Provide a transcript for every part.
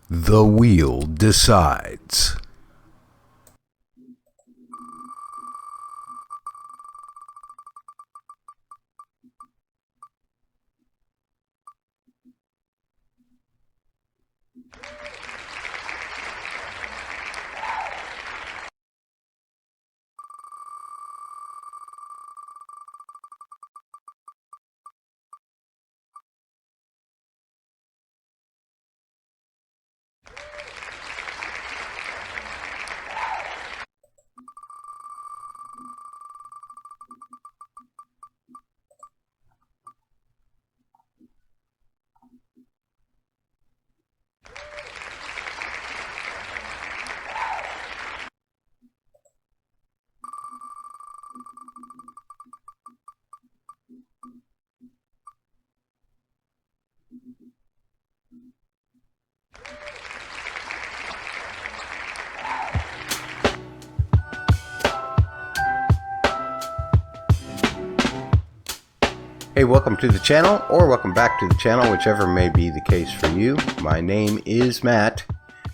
The wheel decides. Hey, welcome to the channel, or welcome back to the channel, whichever may be the case for you. My name is Matt,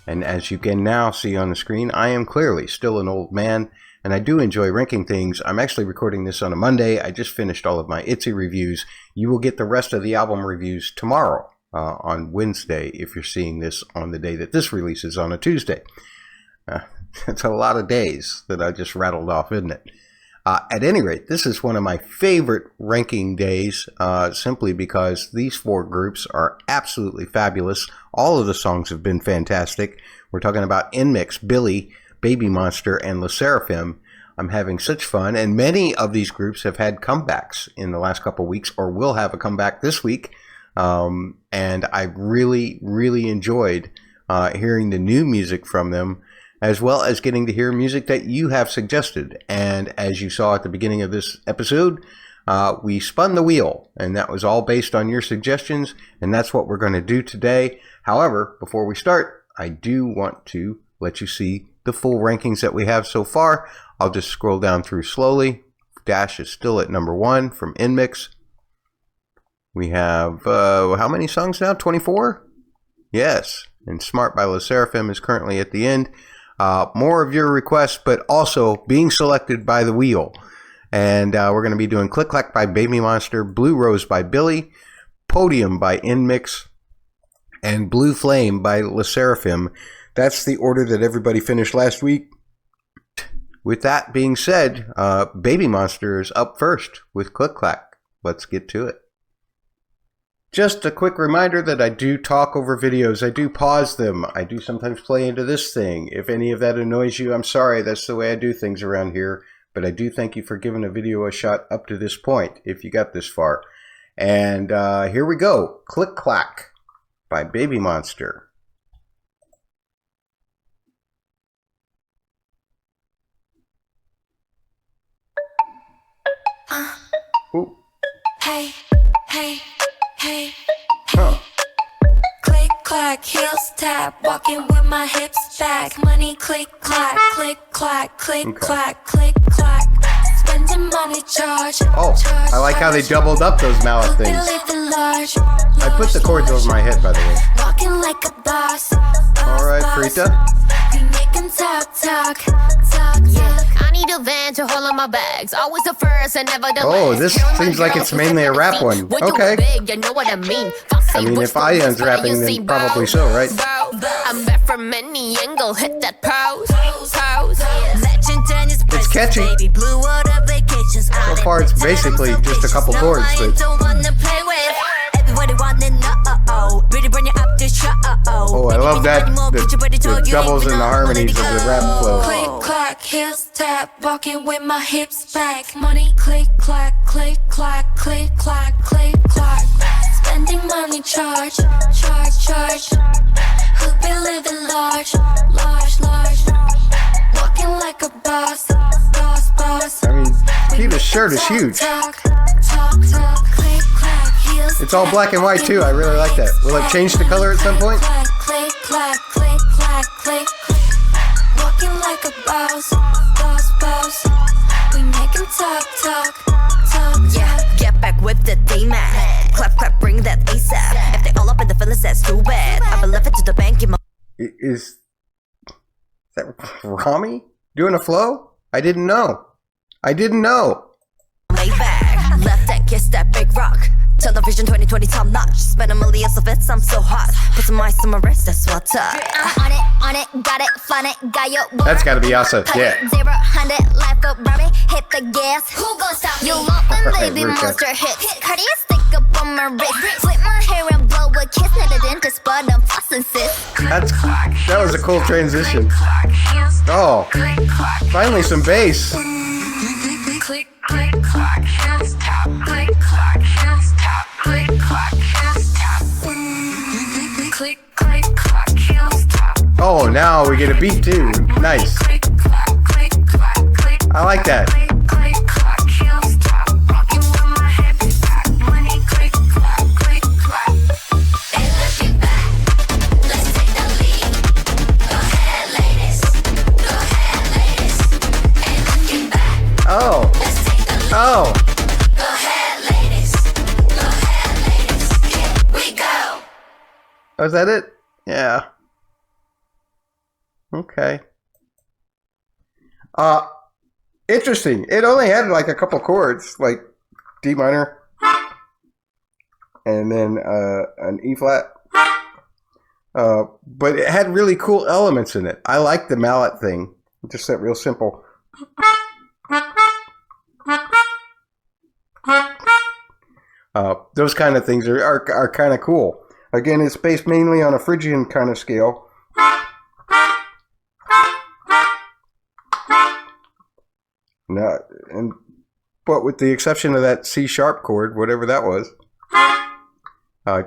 and as you can now see on the screen, I am clearly still an old man, and I do enjoy ranking things. I'm actually recording this on a Monday. I just finished all of my ITZY reviews. You will get the rest of the album reviews tomorrow, on Wednesday, if you're seeing this on the day that this releases on a Tuesday. That's a lot of days that I just rattled off, isn't it? At any rate, this is one of my favorite ranking days, simply because these four groups are absolutely fabulous. All of the songs have been fantastic. We're talking about NMIXX, Billlie, BABYMONSTER, and LeSSERAFIM. I'm having such fun, and many of these groups have had comebacks in the last couple weeks, or will have a comeback this week. And I really, really enjoyed hearing the new music from them, as well as getting to hear music that you have suggested. And as you saw at the beginning of this episode, we spun the wheel, and that was all based on your suggestions, and that's what we're going to do today. However, before we start, I do want to let you see the full rankings that we have so far. I'll just scroll down through slowly. Dash is still at number 1 from NMIXX. We have, how many songs now? 24? Yes. And Smart by LeSSERAFIM is currently at the end. More of your requests, but also being selected by the wheel. And we're going to be doing CLIK by BABYMONSTER, Bluerose by Billlie, PODIUM by NMIXX, and Blue Flame by LeSSERAFIM. That's the order that everybody finished last week. With that being said, BABYMONSTER is up first with CLIK. Let's get to it. Just a quick reminder that I do talk over videos. I do pause them. I do sometimes play into this thing. If any of that annoys you, I'm sorry. That's the way I do things around here. But I do thank you for giving a video a shot up to this point, if you got this far. And here we go. CLIK by BABYMONSTER. Ooh. Hey, hey. Hey, Huh. click, clack, heels tap, walking with my hips back. Money, click, clack, click, clack, click, Okay. clack, click, clack. Spending money, charge. Oh, I like how they doubled up those mallet things. I put the chords over my head, by the way. Walking like a boss. All right, Frita. We making talk. Yeah, I need a van to hold on my bags. Always the first and never the last. Oh, this seems like it's mainly a rap one. Okay. Big, you know what I mean. I mean, if Ion's rapping, then probably so, right? I'm back from any angle. Hit that pose. Legend is It's catchy. Baby blue water vacations. So far, it's basically just a couple chords, but Don't wanna play with. Everybody wanna know. Really bring it up to show. oh, I love that the doubles and the harmonies of the rap flow. Click, clack, heels tap, walking with my hips back. Money, click, clack, click, clack, click, clack, click, clack. Spending money, charge. Who be living large. Walking like a boss. I mean, Peter's shirt is huge. Talk, click, clack, heels It's all black and white, too. I really like that. Will it change the color at some point? Click, clack, click, clack, click. Walking like a boss. We making talk. Yeah, get back with the D-Mac. Clap, bring that ASAP. If they all up in the feelings, that's too bad. I believe it to the bank in my Is that Rami doing a flow? I didn't know. Lay back, left that kiss that big rock. Television 2020 top notch. Spend a million of it, I'm so hot. Put some ice on my wrist, that's what's up. On it, got it, fun it, got your work. That's gotta be Asa, yeah. 0, 100, life up, Robbie, hit the gas. Who gon' stop me? You love when baby monster hits. Cardi stick up on my wrist. Flip my hair and blow a kiss. Not a dentist, but I'm flossing, sis. That was a cool transition. Oh, finally some bass. Click, click, clack, hands tap. Click, clack, hands tap. Click, clack, hands tap. Click, click, clack, hands tap. Oh, now we get a beat too. Nice. Click, clack, click, clack, click. I like that. Click, click, clack, hands tap. Rockin' with my happy back. Money, click, clack, click, clack. Hey, looking back. Let's take the lead. Go ahead, ladies. Go ahead, ladies. Hey, looking back. Oh. Let's take the lead. Oh. Go ahead, ladies. Go ahead, ladies. Here we go. Oh, is that it? Yeah. Okay. Interesting. It only had like a couple chords, like D minor, and then an E flat. But it had really cool elements in it. I like the mallet thing. Just that real simple. Those kind of things are kind of cool. Again, it's based mainly on a Phrygian kind of scale. No, but with the exception of that C sharp chord, whatever that was,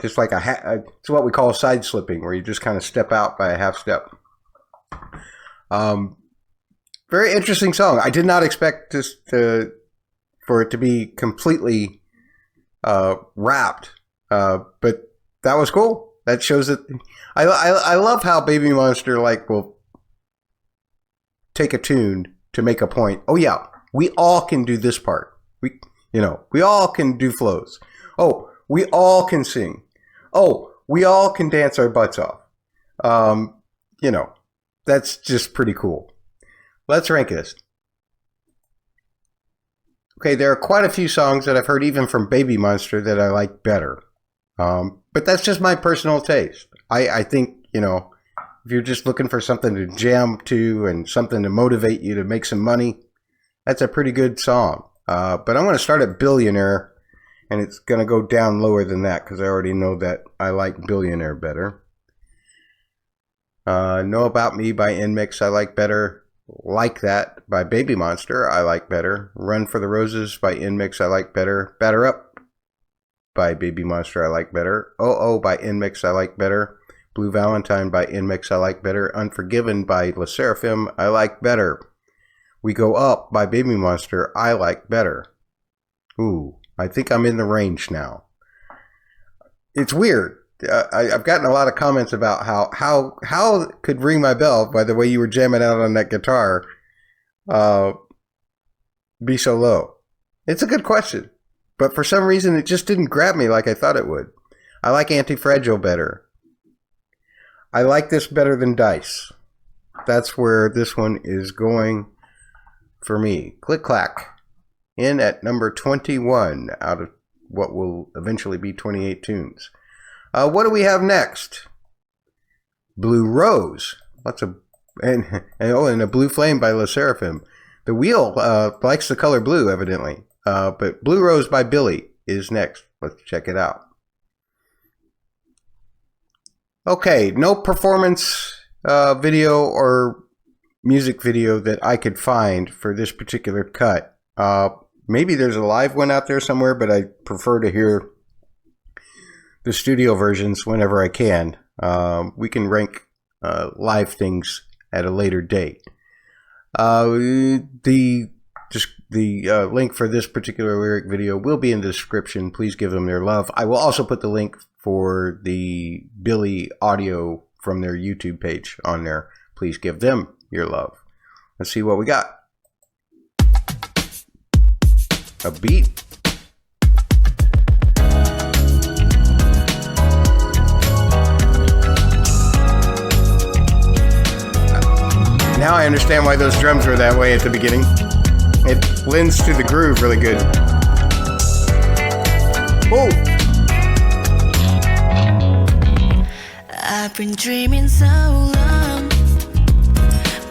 just like it's what we call side slipping, where you just kind of step out by a half step. Very interesting song. I did not expect for it to be completely rapped, but that was cool. That shows that I love how Baby Monster will take a tune to make a point. Oh yeah, we all can do this part. We all can do flows. Oh, we all can sing. Oh, we all can dance our butts off. That's just pretty cool. Let's rank this. Okay, there are quite a few songs that I've heard even from Baby Monster that I like better. But that's just my personal taste. I think, if you're just looking for something to jam to and something to motivate you to make some money, that's a pretty good song. But I'm going to start at Billionaire, and it's going to go down lower than that because I already know that I like Billionaire better. Know About Me by NMIXX I like better. Like That by Baby Monster I like better. Run for the Roses by NMIXX I like better. Batter Up by Baby Monster I like better. Oh by NMIXX I like better. Blue Valentine by NMIXX I like better. Unforgiven by 르세라핌 I like better. We Go Up by Baby Monster I like better. Ooh, I think I'm in the range now. It's weird. I've gotten a lot of comments about how could Ring My Bell, by the way you were jamming out on that guitar, be so low. It's a good question, but for some reason it just didn't grab me like I thought it would. I like Anti-Fragile better. I like this better than Dice. That's where this one is going for me. CLIK CLAK in at number 21 out of what will eventually be 28 tunes. What do we have next? Bluerose. And a Blue Flame by 르세라핌. The wheel likes the color blue, evidently. But Bluerose by Billlie is next. Let's check it out. Okay, no performance video or music video that I could find for this particular cut. Maybe there's a live one out there somewhere, but I prefer to hear the studio versions whenever I can. We can rank live things at a later date. The link for this particular lyric video will be in the description. Please give them their love. I will also put the link for the Billlie audio from their YouTube page on there. Please give them your love. Let's see what we got. A beat. understand why those drums were that way at the beginning. It blends to the groove really good. Oh! I've been dreaming so long.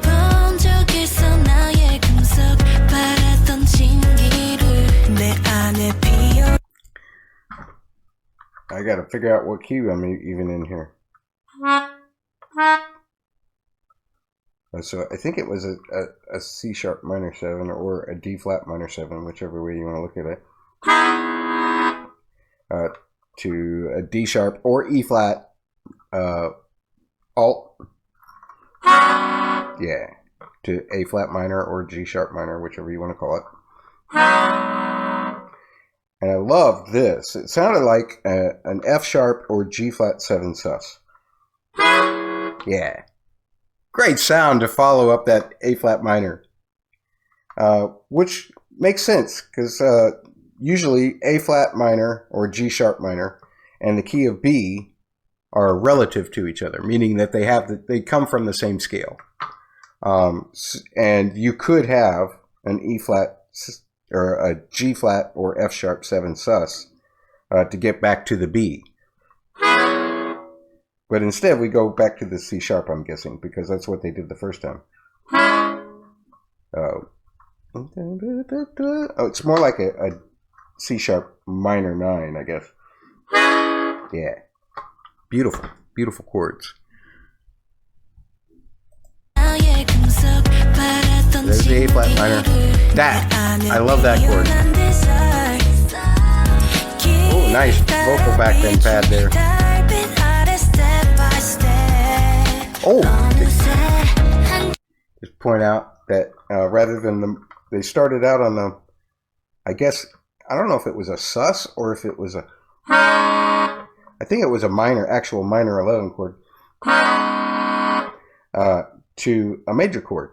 본 적 있어 나의 금속 바랐던 진기를 내 안에 피어. I gotta figure out what key I'm even in here. So I think it was a C sharp minor 7 or a D flat minor 7, whichever way you want to look at it. To a D sharp or E flat alt. Yeah. To A flat minor or G sharp minor, whichever you want to call it. And I loved this. It sounded like an F sharp or G flat 7 sus. Yeah. Great sound to follow up that A flat minor. Which makes sense because usually A flat minor or G sharp minor and the key of B are relative to each other, meaning that they come from the same scale. And you could have an E flat or a G flat or F sharp 7 sus to get back to the B. But instead we go back to the C sharp, I'm guessing, because that's what they did the first time. Oh, it's more like a C sharp minor 9, I guess. Yeah. Beautiful, beautiful chords. There's the A flat minor. That, I love that chord. Oh, nice vocal back bend pad there. Oh, just point out that rather than they started out on the, I guess, I don't know if it was a sus or if it was I think it was a actual minor 11 chord to a major chord.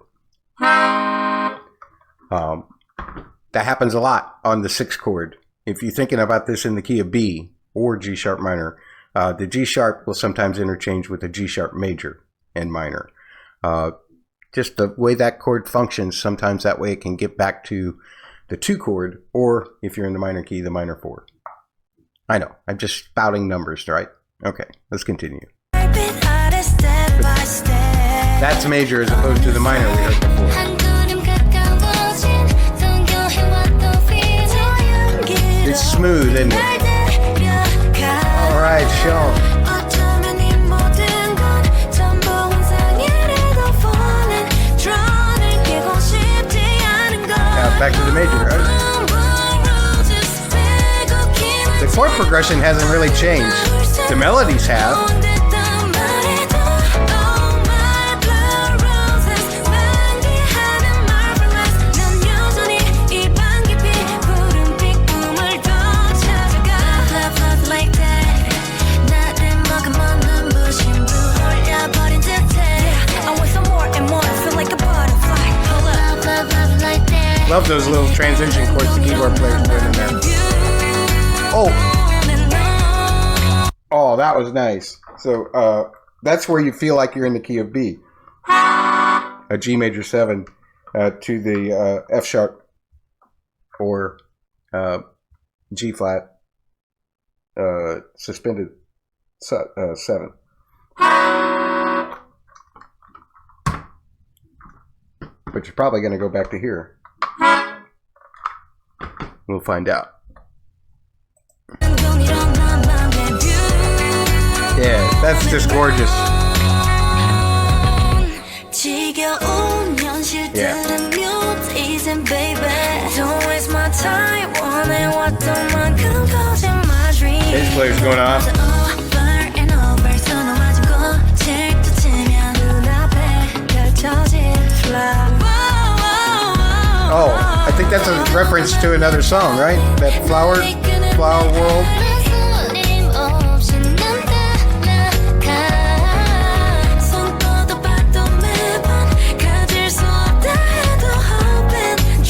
That happens a lot on the 6th chord. If you're thinking about this in the key of B or G sharp minor, the G sharp will sometimes interchange with the G sharp major and minor. Just the way that chord functions, sometimes that way it can get back to the 2 chord, or if you're in the minor key, the minor 4. I know, I'm just spouting numbers, right? Okay, let's continue. That's major as opposed to the minor we heard before. It's smooth, isn't it? Alright, Sean. Back to the major, right? The chord progression hasn't really changed. The melodies have. Love those little transition chords the keyboard players put in there. Oh, that was nice. So that's where you feel like you're in the key of B. A G major 7 to the F sharp or G flat suspended 7. But you're probably going to go back to here. We'll find out. Yeah, that's just gorgeous. Yeah. Bass player's going off. Oh, I think that's a reference to another song, right? That Flower World.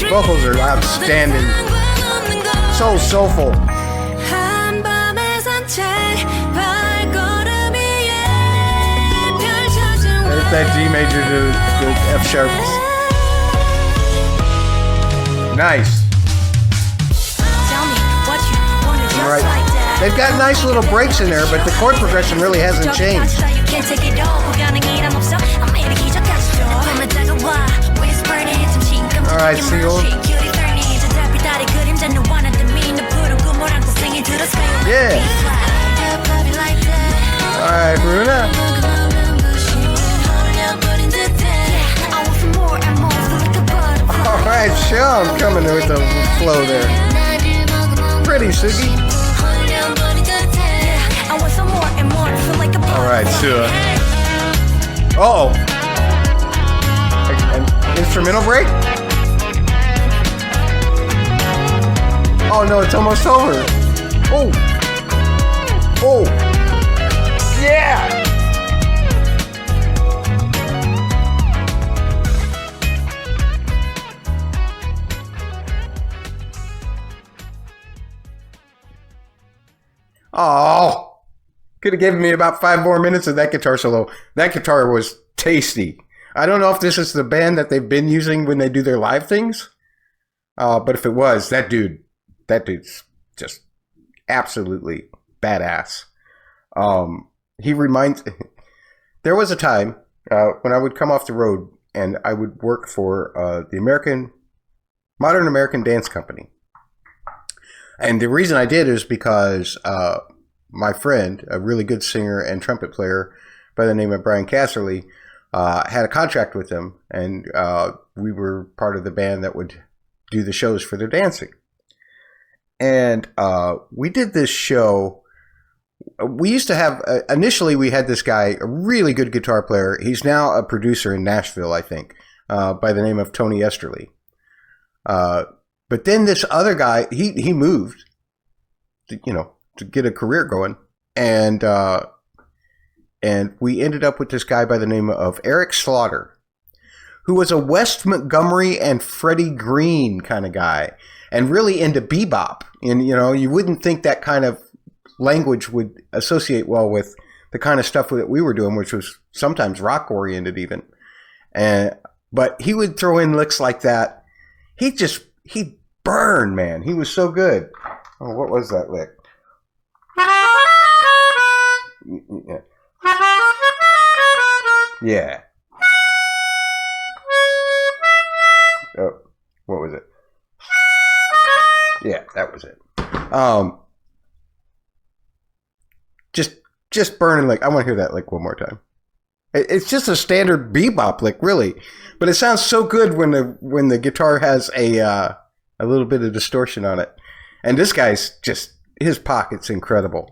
Vocals are outstanding. So soulful. that G major to F sharp. Nice. Right. They've got nice little breaks in there, but the chord progression really hasn't changed. Alright, Seal. Yeah. Alright, Bruna. Alright, Sean coming with the flow there. Pretty, Sugi. Alright, Sua. Uh-oh. An instrumental break? Oh no, it's almost over. Oh. Oh. Yeah. Oh. Could have given me about 5 more minutes of that guitar solo. That guitar was tasty. I don't know if this is the band that they've been using when they do their live things. But if it was, that dude's just absolutely badass. He reminds... There was a time when I would come off the road and I would work for the Modern American Dance Company. And the reason I did is because my friend, a really good singer and trumpet player by the name of Brian Casserly, had a contract with them, and we were part of the band that would do the shows for their dancing. And we did this show. We used to have, initially we had this guy, a really good guitar player. He's now a producer in Nashville, I think, by the name of Tony Esterly. But then this other guy, he moved, to get a career going, and we ended up with this guy by the name of Eric Slaughter, who was a West Montgomery and Freddie Green kind of guy, and really into bebop. And you wouldn't think that kind of language would associate well with the kind of stuff that we were doing, which was sometimes rock oriented even. But he would throw in licks like that. He burned, man. He was so good. Oh, what was that lick? Yeah. Oh, what was it? Yeah, that was it. Just burning lick. I want to hear that lick one more time. It's just a standard bebop lick, really, but it sounds so good when the guitar has a little bit of distortion on it. And this guy's just, his pocket's incredible.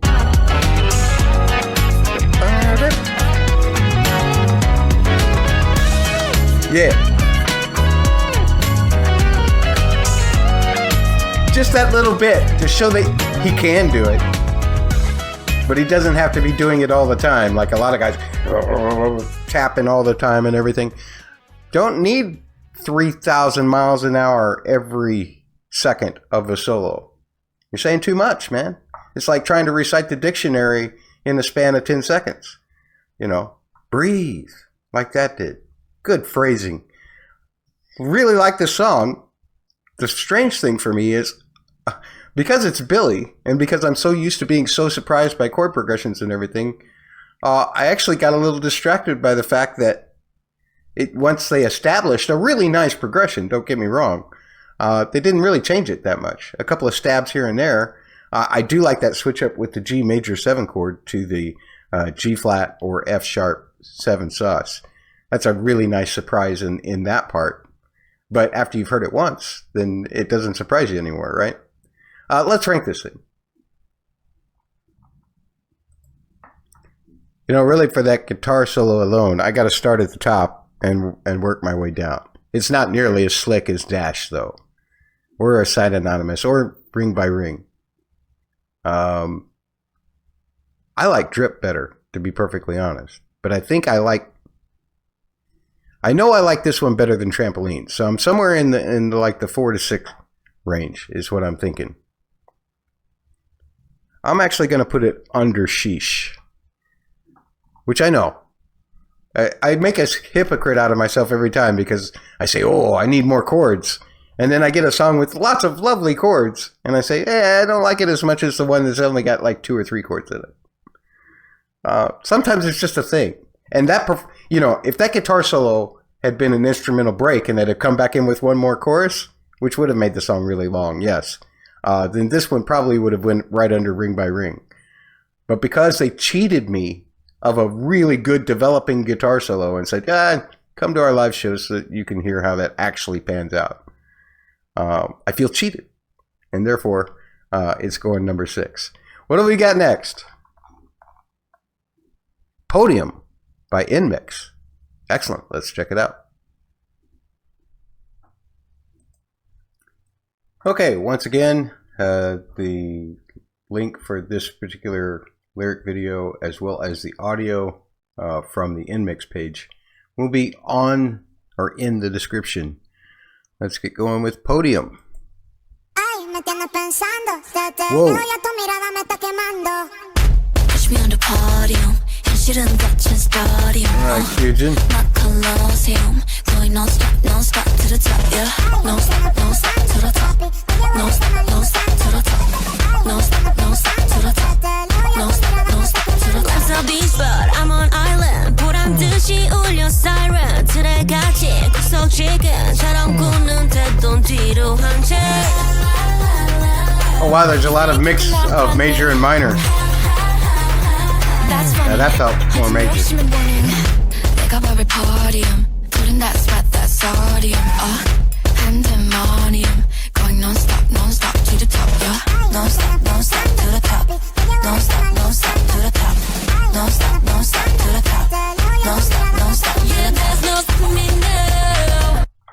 Yeah. Just that little bit to show that he can do it. But he doesn't have to be doing it all the time, like a lot of guys tapping all the time and everything. Don't need 3,000 miles an hour every second of a solo. You're saying too much, man. It's like trying to recite the dictionary in the span of 10 seconds. Breathe, like that did. Good phrasing. Really like the song. The strange thing for me is, because it's Billie, and because I'm so used to being so surprised by chord progressions and everything, I actually got a little distracted by the fact that once they established a really nice progression, don't get me wrong, they didn't really change it that much. A couple of stabs here and there. I do like that switch up with the G major 7 chord to the G flat or F sharp 7 sus. That's a really nice surprise in that part. But after you've heard it once, then it doesn't surprise you anymore, right? Let's rank this thing. Really for that guitar solo alone, I got to start at the top and work my way down. It's not nearly as slick as Dash, though, or a Side Anonymous, or Ring by Ring. I like Drip better, to be perfectly honest. But I think I know I like this one better than Trampoline. So I'm somewhere in the 4 to 6 range is what I'm thinking. I'm actually going to put it under Sheesh, which I know. I make a hypocrite out of myself every time because I say, oh, I need more chords. And then I get a song with lots of lovely chords. And I say, I don't like it as much as the one that's only got like 2 or 3 chords in it. Sometimes it's just a thing. And that, if that guitar solo had been an instrumental break and that had come back in with one more chorus, which would have made the song really long, yes, then this one probably would have went right under Ring by Ring. But because they cheated me of a really good developing guitar solo and said, come to our live shows so that you can hear how that actually pans out, I feel cheated. And therefore, it's going number 6. What do we got next? Podium by NMIXX. Excellent. Let's check it out. Okay, once again, the link for this particular lyric video as well as the audio from the NMIXX page will be on or in the description. Let's get going with Podium. Whoa. Push me on the podium. 현실은 갇힌 stadium. Alright, Fusion. My Colosseum. Going non-stop to the top, yeah. Non-stop to the top. Non-stop to the top. Non-stop to the top. Non-stop to the top. That's a beach, but I'm on island. 보란 듯이 울려 siren. 들어가지 구석지근처럼 굳는 태동 뒤로 한 채. Oh wow, there's a lot of mix of major and minor. Yeah, that felt more major.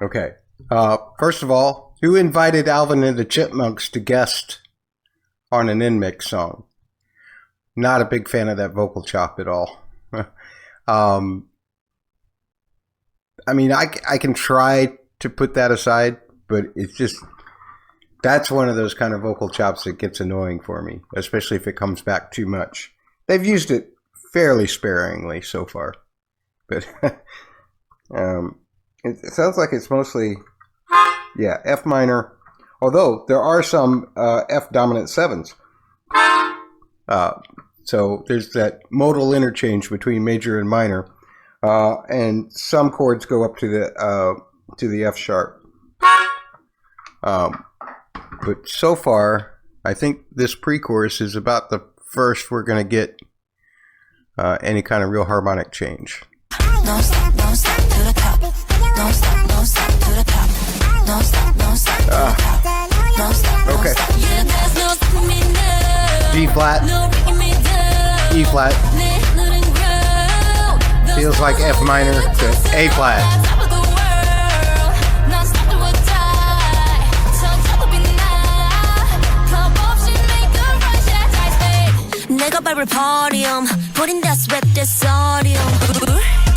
Okay. First of all, who invited Alvin and the Chipmunks to guest on an NMIXX song? Not a big fan of that vocal chop at all. I mean, I can try to put that aside, but it's just, that's one of those kind of vocal chops that gets annoying for me, especially if it comes back too much. They've used it fairly sparingly so far, but it sounds like it's mostly, yeah, F minor, although there are some F dominant 7s. So there's that modal interchange between major and minor, and some chords go up to the F sharp. But so far, I think this pre-chorus is about the first we're going to get any kind of real harmonic change. No stop to the top. No stop to the top. No stop to the top. No stop. Okay. G flat. E flat. Feels like F minor to A flat. 내가 밟을 podium 버린다 sweat desodium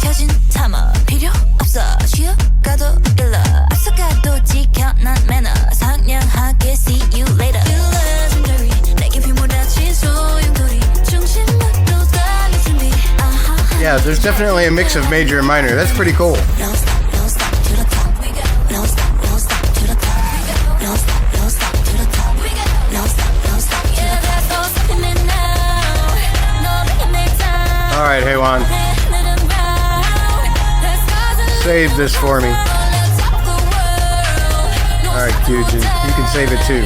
켜진 타머 필요 없어 쉬어가도 일러 앞서가도 지켜 난 매너 상냥하게 see you later You legendary 내게 휘몰아친 소용돌이 중심으로 달릴 준비 Yeah, there's definitely a mix of major and minor. That's pretty cool. No stop to the top No stop to the top No stop to the top No stop yeah there's no stopping me now Alright, Haywan. Save this for me. Alright, Kyujin. You can save it too.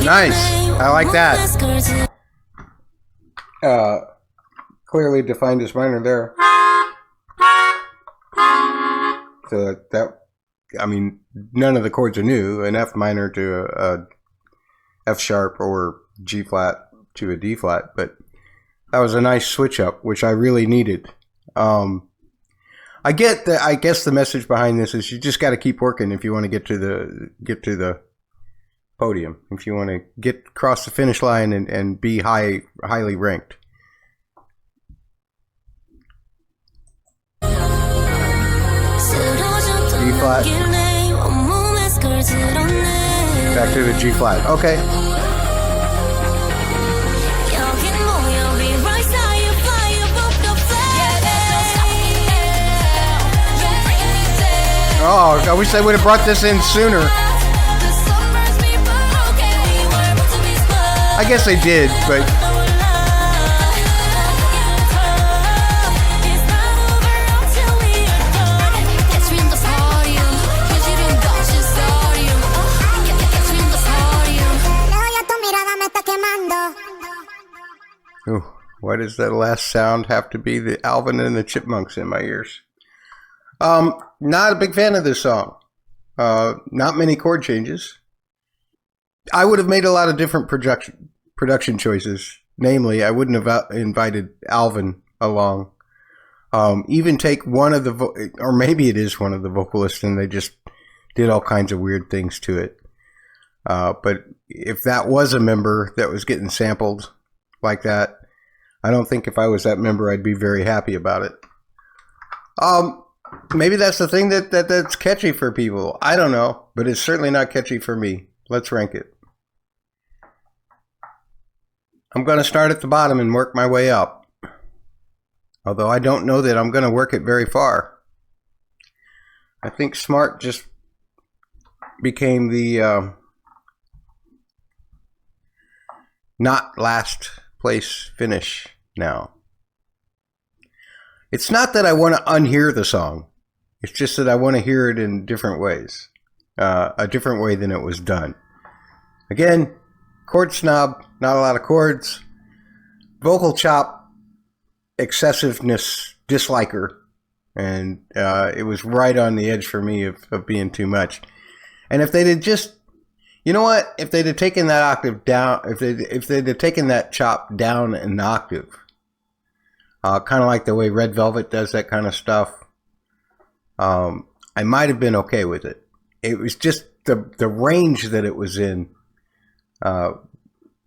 Nice. I like that. Clearly defined as minor there. So that, I mean, none of the chords are new. An F minor to a F sharp or G flat to a D flat, but that was a nice switch up, which I really needed. I get that. I guess the message behind this is you just got to keep working if you want to get to the podium. If you want to get across the finish line and be highly ranked. G flat. Back to the G flat. Okay. Oh, I wish they would have brought this in sooner. I guess they did, but ooh, why does that last sound have to be the Alvin and the Chipmunks in my ears? Not a big fan of this song. Not many chord changes. I would have made a lot of different production choices. Namely, I wouldn't have invited Alvin along. Even take one of the, or maybe it is one of the vocalists and they just did all kinds of weird things to it. But if that was a member that was getting sampled like that, I don't think if I was that member, I'd be very happy about it. Maybe that's the thing that's catchy for people. I don't know, but it's certainly not catchy for me. Let's rank it. I'm going to start at the bottom and work my way up. Although I don't know that I'm going to work it very far. I think Smart just became the not last place finish now. It's not that I want to unhear the song. It's just that I want to hear it in different ways. A different way than it was done. Again, chord snob, not a lot of chords. Vocal chop, excessiveness, disliker. And it was right on the edge for me of being too much. And if they'd have just, you know what? If they'd have taken that octave down, if they'd have taken that chop down an octave, kind of like the way Red Velvet does that kind of stuff, I might have been okay with it. It was just the range that it was in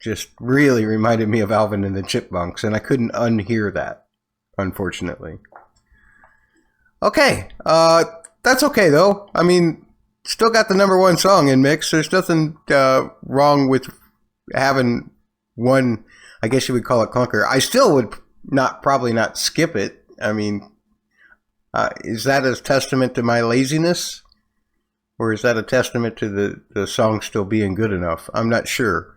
just really reminded me of Alvin and the Chipmunks, and I couldn't unhear that, unfortunately. Okay, that's okay though. I mean, still got the #1 song in mix. There's nothing wrong with having one, I guess you would call it clunker. I still would probably not skip it. I mean, is that a testament to my laziness? Or is that a testament to the song still being good enough? I'm not sure.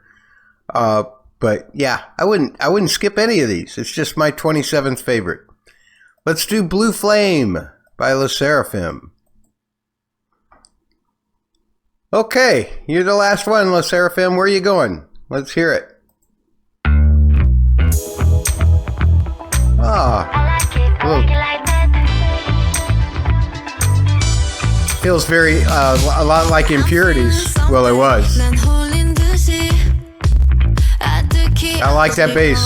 But yeah, I wouldn't skip any of these. It's just my 27th favorite. Let's do Blue Flame by 르세라핌. Okay, you're the last one, 르세라핌. Where are you going? Let's hear it. Feels very a lot like Impurities. Well, it was. I like that bass.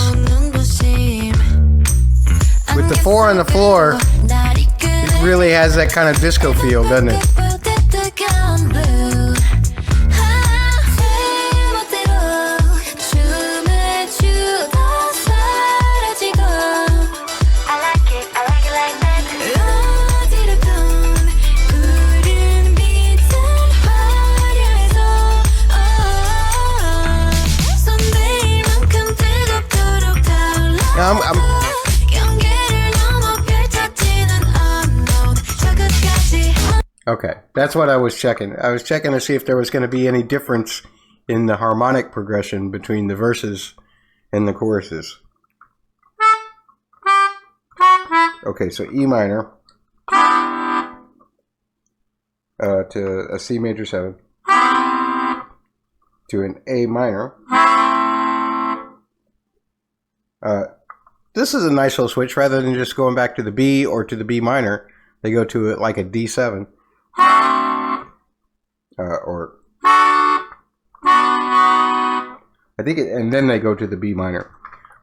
With the 4 on the floor, it really has that kind of disco feel, doesn't it? Okay, that's what I was checking. I was checking to see if there was going to be any difference in the harmonic progression between the verses and the choruses. Okay, so E minor to a C major 7 to an A minor. This is a nice little switch. Rather than just going back to the B or to the B minor, they go to it like a D7. Or I think it, and then they go to the B minor.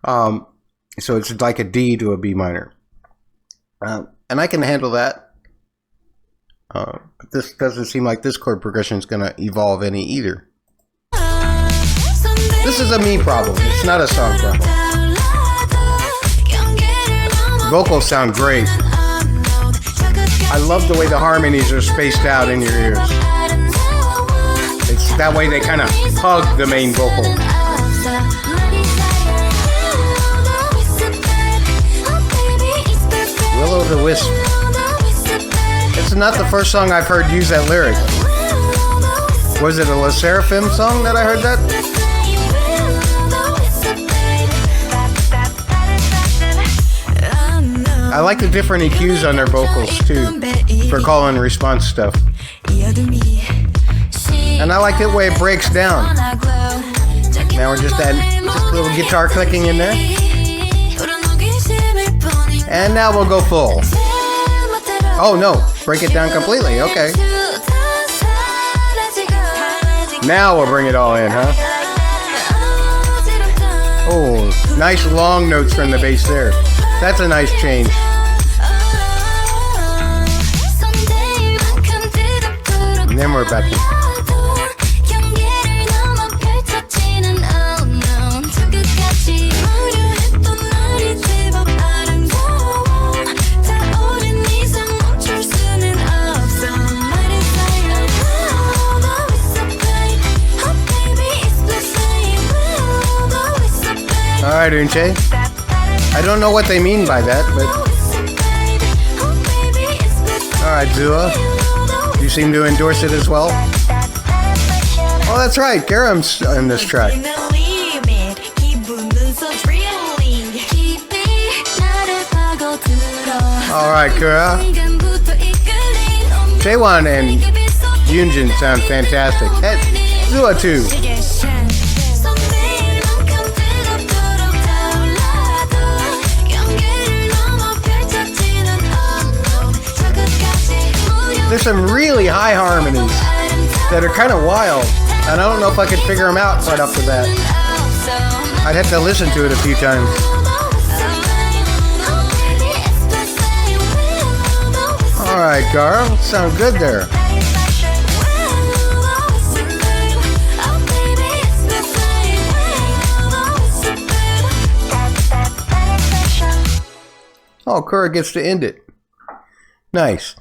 So it's like a D to a B minor. And and I can handle that. But this doesn't seem like this chord progression is going to evolve any either. This is a me problem. It's not a song problem. Vocals sound great. I love the way the harmonies are spaced out in your ears. It's that way they kind of hug the main vocal. Will-O-the-Wisp. It's not the first song I've heard use that lyric. Was it a 르세라핌 song that I heard that? I like the different EQs on their vocals too, for call and response stuff. And I like the way it breaks down. Now we're just adding just a little guitar clicking in there. And now we'll go full. Oh no, break it down completely, okay. Now we'll bring it all in, huh? Oh, nice long notes from the bass there. That's a nice change. And then we're back to... Alright, Unche. I don't know what they mean by that, but... Alright, Zua. You seem to endorse it as well. Oh, that's right. Chaereve's in this track. Alright, Kura. Taewon and Yoonjin sound fantastic. Hey, Zua too. There's some really high harmonies that are kind of wild, and I don't know if I could figure them out right off the bat. I'd have to listen to it a few times. Alright, Carl, sound good there. Oh, Kura gets to end it. Nice.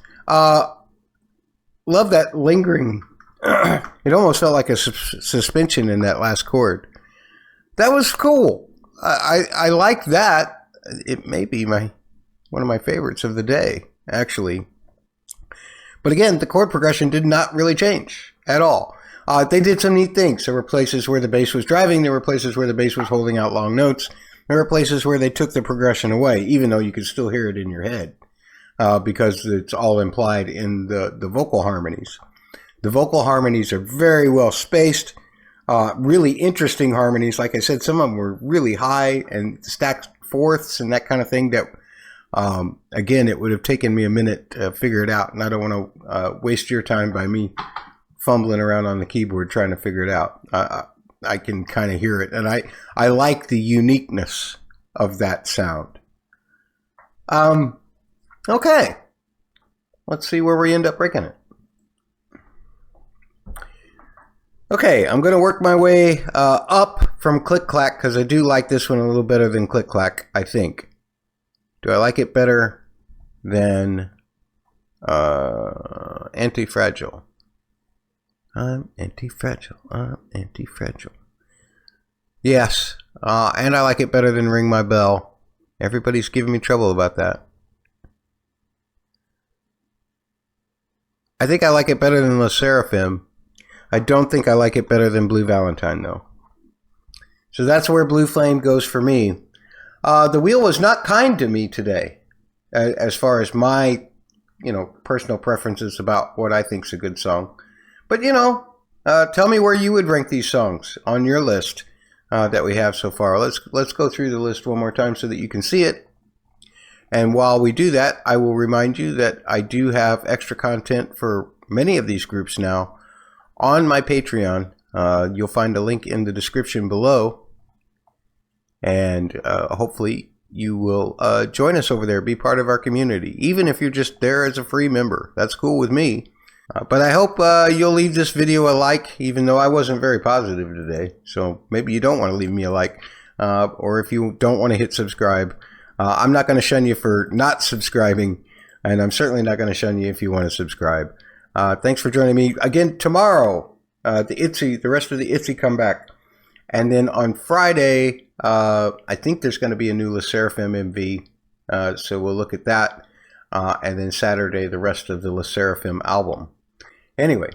Love that lingering. It almost felt like a suspension in that last chord. That was cool. I like that. It may be one of my favorites of the day, actually. But again, the chord progression did not really change at all. They did some neat things. There were places where the bass was driving. There were places where the bass was holding out long notes. There were places where they took the progression away, even though you could still hear it in your head. Because it's all implied in the vocal harmonies. The vocal harmonies are very well spaced, really interesting harmonies. Like I said, some of them were really high and stacked fourths and that kind of thing that, again, it would have taken me a minute to figure it out. And I don't want to waste your time by me fumbling around on the keyboard trying to figure it out. I can kind of hear it. And I like the uniqueness of that sound. Okay, let's see where we end up breaking it. Okay, I'm going to work my way up from CLIK because I do like this one a little better than CLIK, I think. Do I like it better than Anti-Fragile? I'm anti-fragile. I'm anti-fragile. Yes, and I like it better than Ring My Bell. Everybody's giving me trouble about that. I think I like it better than 르세라핌. I don't think I like it better than Blue Valentine, though. So that's where Blue Flame goes for me. The wheel was not kind to me today, as far as my, personal preferences about what I think's a good song. But, tell me where you would rank these songs on your list that we have so far. Let's go through the list one more time so that you can see it. And while we do that, I will remind you that I do have extra content for many of these groups now on my Patreon. You'll find a link in the description below. And hopefully you will join us over there, be part of our community. Even if you're just there as a free member, that's cool with me. But I hope you'll leave this video a like, even though I wasn't very positive today. So maybe you don't want to leave me a like, or if you don't want to hit subscribe. I'm not going to shun you for not subscribing, and I'm certainly not going to shun you if you want to subscribe. Thanks for joining me again tomorrow. The rest of the ITZY come back. And then on Friday, I think there's going to be a new 르세라핌 MV, so we'll look at that. And then Saturday, the rest of the 르세라핌 album. Anyway,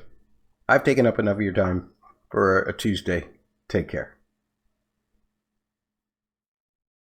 I've taken up enough of your time for a Tuesday. Take care.